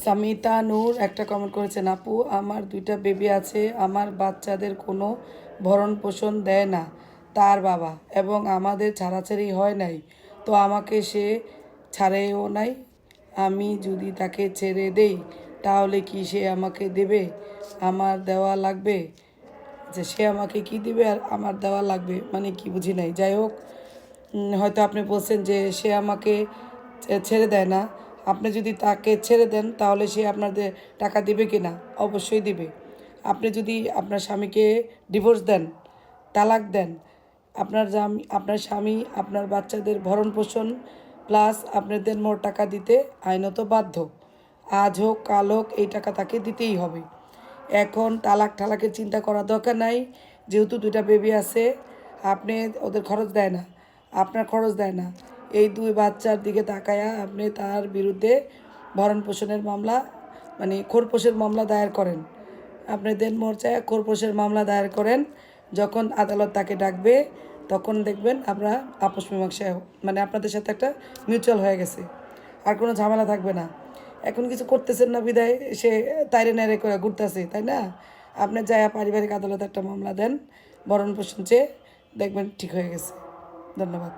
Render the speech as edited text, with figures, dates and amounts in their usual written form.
সামিতা নূর একটা কমেন্ট করেছেন, আপু আমার 2টা বেবি আছে, আমার বাচ্চাদের কোনো ভরণ পোষণ দেয় না তার বাবা, এবং আমাদের ছাড়াছাড়ি হয় নাই, তো আমাকে সে ছাড়েও নাই। আমি যদি তাকে ছেড়ে দেই তাহলে কি সে আমাকে দেবে? আমার দেওয়া লাগবে? যে সে আমাকে কি দিবে আর আমার দেওয়া লাগবে মানে কি বুঝি নাই। যাই হোক, হয়তো আপনি বলছেন যে সে আমাকে ছেড়ে দেয় না। আপনি যদি তাকে ছেড়ে দেন তাহলে সে আপনাদের টাকা দিবে কি না? অবশ্যই দিবে। আপনি যদি আপনার স্বামীকে ডিভোর্স দেন, তালাক দেন, আপনার স্বামী আপনার বাচ্চাদের ভরণ পোষণ প্লাস আপনাদের মোট টাকা দিতে আইনত বাধ্য। আজ হোক কাল হোক এই টাকা তাকে দিতেই হবে। এখন তালাকের চিন্তা করার দরকার নাই, যেহেতু 2টা বেবি আছে। আপনি ওদের খরচ দেয় না, আপনার খরচ দেয় না, এই 2 বাচ্চার দিকে তাকায়া আপনি তার বিরুদ্ধে ভরণ পোষণের মামলা মানে খোরপোশের মামলা দায়ের করেন। আপনি দেন মোর্চায় খোরপোশের মামলা দায়ের করেন। যখন আদালত তাকে ডাকবে তখন দেখবেন আমরা আপোষ মীমাংসায় মানে আপনাদের সাথে একটা মিউচুয়াল হয়ে গেছে, আর কোনো ঝামেলা থাকবে না। এখন কিছু করতেছেন না বিদায় সে তাইরে নাইরে করে ঘুরতেছে, তাই না? আপনি যায় পারিবারিক আদালতে একটা মামলা দেন ভরণ পোষণ চেয়ে, দেখবেন ঠিক হয়ে গেছে। ধন্যবাদ।